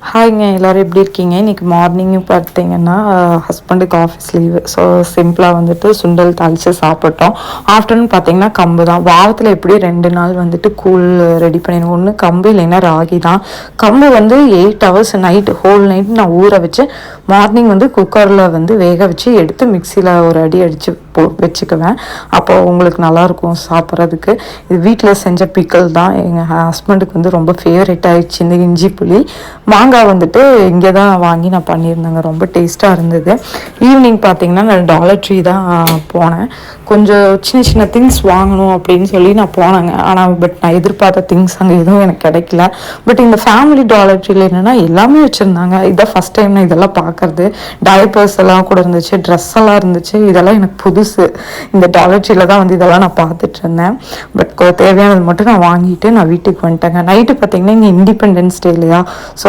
ஹாய்ங்க, எல்லோரும் எப்படி இருக்கீங்க? இன்றைக்கி மார்னிங்கு பார்த்தீங்கன்னா ஹஸ்பண்டுக்கு ஆஃபீஸ் லீவு. ஸோ சிம்பிளாக வந்துட்டு சுண்டல் தாளித்து சாப்பிட்டோம். ஆஃப்டர்நூன் பார்த்தீங்கன்னா கம்பு தான். வாரத்தில் எப்படி 2 நாள் வந்துட்டு கூழ் ரெடி பண்ணிடுவோம். ஒன்று கம்பு இல்லைன்னா ராகி தான். கம்பு வந்து 8 ஹவர்ஸ் நைட்டு ஹோல் நைட் நான் ஊற வச்சு மார்னிங் வந்து குக்கரில் வந்து வேக வச்சு எடுத்து மிக்சியில் ஒரு அடி அடித்து வச்சுக்குவேன். அப்போ உங்களுக்கு நல்லாயிருக்கும் சாப்பிட்றதுக்கு. இது வீட்டில் செஞ்ச பிக்கல் தான். எங்கள் ஹஸ்பண்டுக்கு வந்து ரொம்ப ஃபேவரட் ஆகிடுச்சு இந்த இஞ்சி புளி. மாங்காய் வந்துட்டு இங்கே தான் வாங்கி நான் பண்ணியிருந்தேங்க. ரொம்ப டேஸ்ட்டாக இருந்தது. ஈவினிங் பார்த்தீங்கன்னா நான் டாலர் ட்ரீ தான் போனேன். கொஞ்சம் சின்ன சின்ன திங்ஸ் வாங்கணும் அப்படின்னு சொல்லி நான் போனேங்க. ஆனால் நான் எதிர்பார்த்த திங்ஸ் அங்கே எதுவும் எனக்கு கிடைக்கல. பட் இந்த ஃபேமிலி டாலர் ட்ரீல என்னென்னா எல்லாமே வச்சுருந்தாங்க. இதான் ஃபஸ்ட் டைம் நான் இதெல்லாம் பார்க்குறது. டைப்பர்ஸ் எல்லாம் கூட இருந்துச்சு, ட்ரெஸ் எல்லாம் இருந்துச்சு. இதெல்லாம் எனக்கு புதுசு. இந்த டாலர் ட்ரீல தான் வந்து இதெல்லாம் நான் பார்த்துட்டு இருந்தேன். பட் தேவையானது மட்டும் நான் வாங்கிட்டு நான் வீட்டுக்கு வந்துட்டேங்க. நைட்டு பார்த்தீங்கன்னா இங்கே இண்டிபெண்டன்ஸ் டே இல்லையா? ஸோ